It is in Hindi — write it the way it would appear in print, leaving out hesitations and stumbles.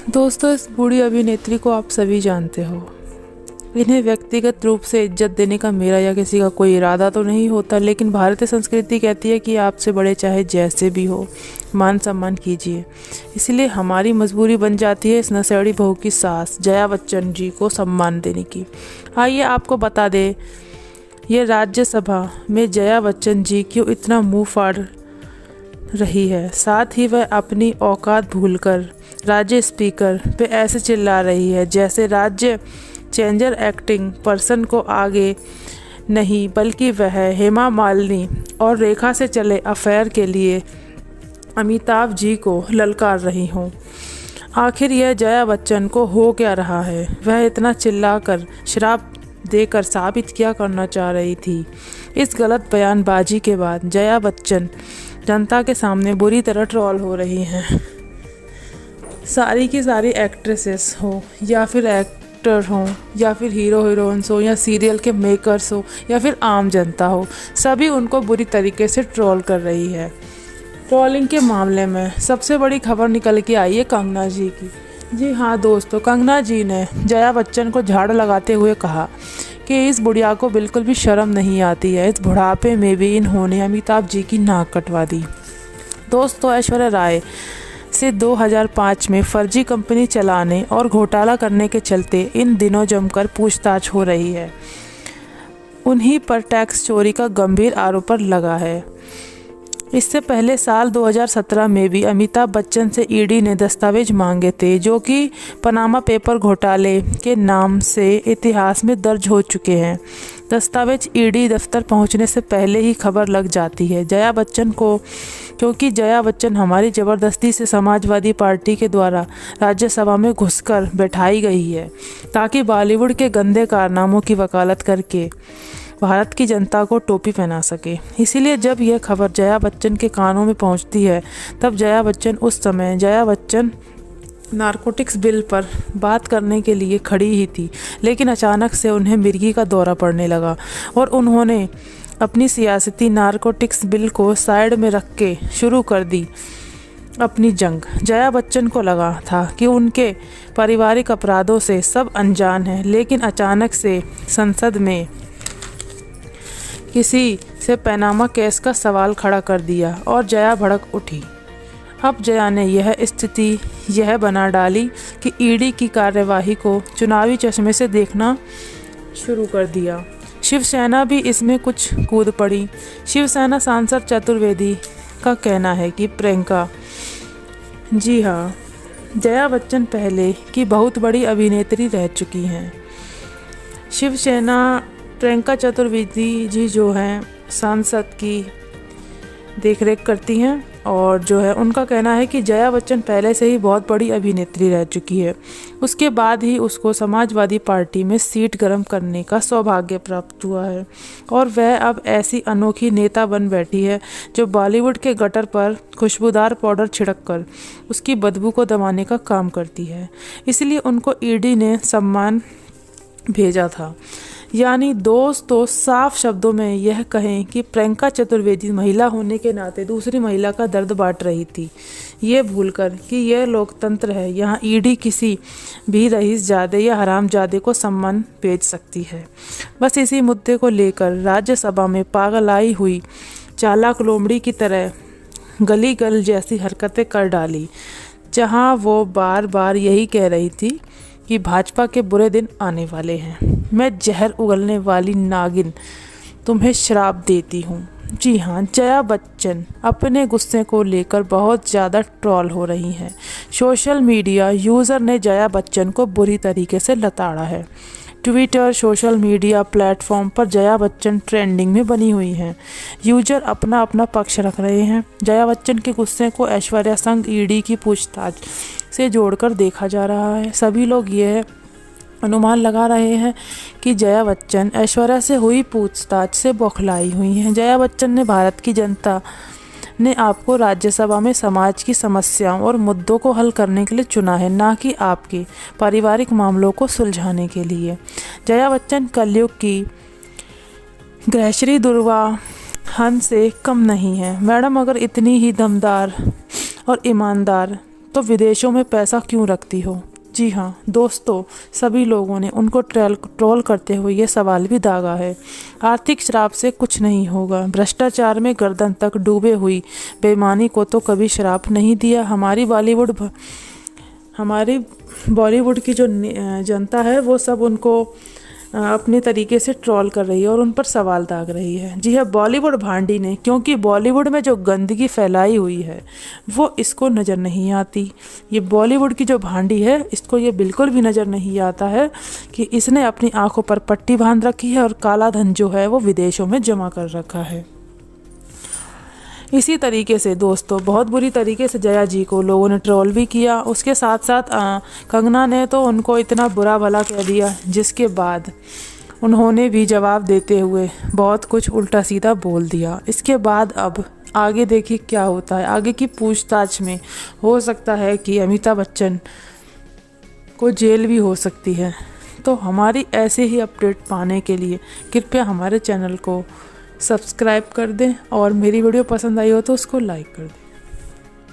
दोस्तों, इस बूढ़ी अभिनेत्री को आप सभी जानते हो। इन्हें व्यक्तिगत रूप से इज्जत देने का मेरा या किसी का कोई इरादा तो नहीं होता, लेकिन भारतीय संस्कृति कहती है कि आपसे बड़े चाहे जैसे भी हो, मान सम्मान कीजिए। इसलिए हमारी मजबूरी बन जाती है इस नशेड़ी बहू की सास जया बच्चन जी को सम्मान देने की। आइए आपको बता दें, ये राज्यसभा में जया बच्चन जी क्यों इतना मुंह फाड़ रही है। साथ ही वह अपनी औकात भूलकर राज्य स्पीकर पे ऐसे चिल्ला रही है जैसे राज्य चेंजर एक्टिंग पर्सन को आगे नहीं बल्कि वह हेमा मालिनी और रेखा से चले अफेयर के लिए अमिताभ जी को ललकार रही हूँ। आखिर यह जया बच्चन को हो क्या रहा है? वह इतना चिल्लाकर शराब देकर साबित क्या करना चाह रही थी? इस गलत बयानबाजी के बाद जया बच्चन जनता के सामने बुरी तरह ट्रोल हो रही हैं। सारी की सारी एक्ट्रेसेस हो या फिर एक्टर हो या फिर हीरो हीरोइंस हो या सीरियल के मेकर्स हो या फिर आम जनता हो, सभी उनको बुरी तरीके से ट्रोल कर रही है। ट्रोलिंग के मामले में सबसे बड़ी खबर निकल के आई है कंगना जी की। जी हाँ दोस्तों, कंगना जी ने जया बच्चन को झाड़ू लगाते हुए कहा कि इस बुढ़िया को बिल्कुल भी शर्म नहीं आती है। इस बुढ़ापे में भी इन्होंने अमिताभ जी की नाक कटवा दी। दोस्तों, ऐश्वर्या राय से 2005 में फर्जी कंपनी चलाने और घोटाला करने के चलते इन दिनों जमकर पूछताछ हो रही है। उन्हीं पर टैक्स चोरी का गंभीर आरोप लगा है। इससे पहले साल 2017 में भी अमिताभ बच्चन से ईडी ने दस्तावेज मांगे थे, जो कि पनामा पेपर घोटाले के नाम से इतिहास में दर्ज हो चुके हैं। दस्तावेज ईडी दफ्तर पहुंचने से पहले ही खबर लग जाती है जया बच्चन को, क्योंकि जया बच्चन हमारी ज़बरदस्ती से समाजवादी पार्टी के द्वारा राज्यसभा में घुसकर बैठाई गई है, ताकि बॉलीवुड के गंदे कारनामों की वकालत करके भारत की जनता को टोपी पहना सके। इसीलिए जब यह खबर जया बच्चन के कानों में पहुंचती है, तब जया बच्चन नारकोटिक्स बिल पर बात करने के लिए खड़ी ही थी, लेकिन अचानक से उन्हें मिर्गी का दौरा पड़ने लगा और उन्होंने अपनी सियासती नारकोटिक्स बिल को साइड में रख के शुरू कर दी अपनी जंग। जया बच्चन को लगा था कि उनके पारिवारिक अपराधों से सब अनजान हैं, लेकिन अचानक से संसद में किसी से पनामा केस का सवाल खड़ा कर दिया और जया भड़क उठी। अब जया ने यह स्थिति यह बना डाली कि ईडी की कार्यवाही को चुनावी चश्मे से देखना शुरू कर दिया। शिवसेना भी इसमें कुछ कूद पड़ी। शिवसेना सांसद चतुर्वेदी का कहना है कि प्रियंका, जी हाँ, जया बच्चन पहले की बहुत बड़ी अभिनेत्री रह चुकी हैं। शिवसेना प्रियंका चतुर्वेदी जी जो हैं सांसद की देखरेख करती हैं, और जो है उनका कहना है कि जया बच्चन पहले से ही बहुत बड़ी अभिनेत्री रह चुकी है। उसके बाद ही उसको समाजवादी पार्टी में सीट गर्म करने का सौभाग्य प्राप्त हुआ है और वह अब ऐसी अनोखी नेता बन बैठी है जो बॉलीवुड के गटर पर खुशबूदार पाउडर छिड़क कर उसकी बदबू को दबाने का काम करती है। इसलिए उनको ईडी ने सम्मान भेजा था। यानी दोस्तों, साफ शब्दों में यह कहें कि प्रियंका चतुर्वेदी महिला होने के नाते दूसरी महिला का दर्द बांट रही थी, ये भूलकर कि यह लोकतंत्र है, यहाँ ईडी किसी भी रईसजादे या हरामजादे को सम्मान भेज सकती है। बस इसी मुद्दे को लेकर राज्यसभा में पागल आई हुई चालाक लोमड़ी की तरह गली गल जैसी हरकतें कर डाली, जहाँ वो बार बार यही कह रही थी कि भाजपा के बुरे दिन आने वाले हैं। मैं जहर उगलने वाली नागिन तुम्हें श्राप देती हूँ। जी हाँ, जया बच्चन अपने गुस्से को लेकर बहुत ज़्यादा ट्रोल हो रही हैं। सोशल मीडिया यूज़र ने जया बच्चन को बुरी तरीके से लताड़ा है। ट्विटर, सोशल मीडिया प्लेटफॉर्म पर जया बच्चन ट्रेंडिंग में बनी हुई हैं। यूजर अपना अपना पक्ष रख रहे हैं। जया बच्चन के गुस्से को ऐश्वर्या संग ईडी की पूछताछ से जोड़कर देखा जा रहा है। सभी लोग यह अनुमान लगा रहे हैं कि जया बच्चन ऐश्वर्या से हुई पूछताछ से बौखलाई हुई हैं। जया बच्चन ने भारत की जनता ने आपको राज्यसभा में समाज की समस्याओं और मुद्दों को हल करने के लिए चुना है, ना कि आपके पारिवारिक मामलों को सुलझाने के लिए। जया बच्चन कलयुग की ग्रहश्री दुर्वा हंस से कम नहीं है। मैडम अगर इतनी ही दमदार और ईमानदार तो विदेशों में पैसा क्यों रखती हो। जी हाँ दोस्तों, सभी लोगों ने उनको ट्रोल करते हुए ये सवाल भी दागा है। आर्थिक श्राप से कुछ नहीं होगा। भ्रष्टाचार में गर्दन तक डूबे हुई बेईमानी को तो कभी श्राप नहीं दिया। हमारी बॉलीवुड की जो जनता है वो सब उनको अपने तरीके से ट्रोल कर रही है और उन पर सवाल दाग रही है। जी हाँ, बॉलीवुड भांडी ने, क्योंकि बॉलीवुड में जो गंदगी फैलाई हुई है वो इसको नज़र नहीं आती। ये बॉलीवुड की जो भांडी है इसको ये बिल्कुल भी नज़र नहीं आता है कि इसने अपनी आंखों पर पट्टी बांध रखी है और काला धन जो है वो विदेशों में जमा कर रखा है। इसी तरीके से दोस्तों बहुत बुरी तरीके से जया जी को लोगों ने ट्रोल भी किया। उसके साथ साथ कंगना ने तो उनको इतना बुरा भला कह दिया, जिसके बाद उन्होंने भी जवाब देते हुए बहुत कुछ उल्टा सीधा बोल दिया। इसके बाद अब आगे देखिए क्या होता है। आगे की पूछताछ में हो सकता है कि अमिताभ बच्चन को जेल भी हो सकती है। तो हमारी ऐसे ही अपडेट पाने के लिए कृपया हमारे चैनल को सब्सक्राइब कर दें और मेरी वीडियो पसंद आई हो तो उसको लाइक कर दें।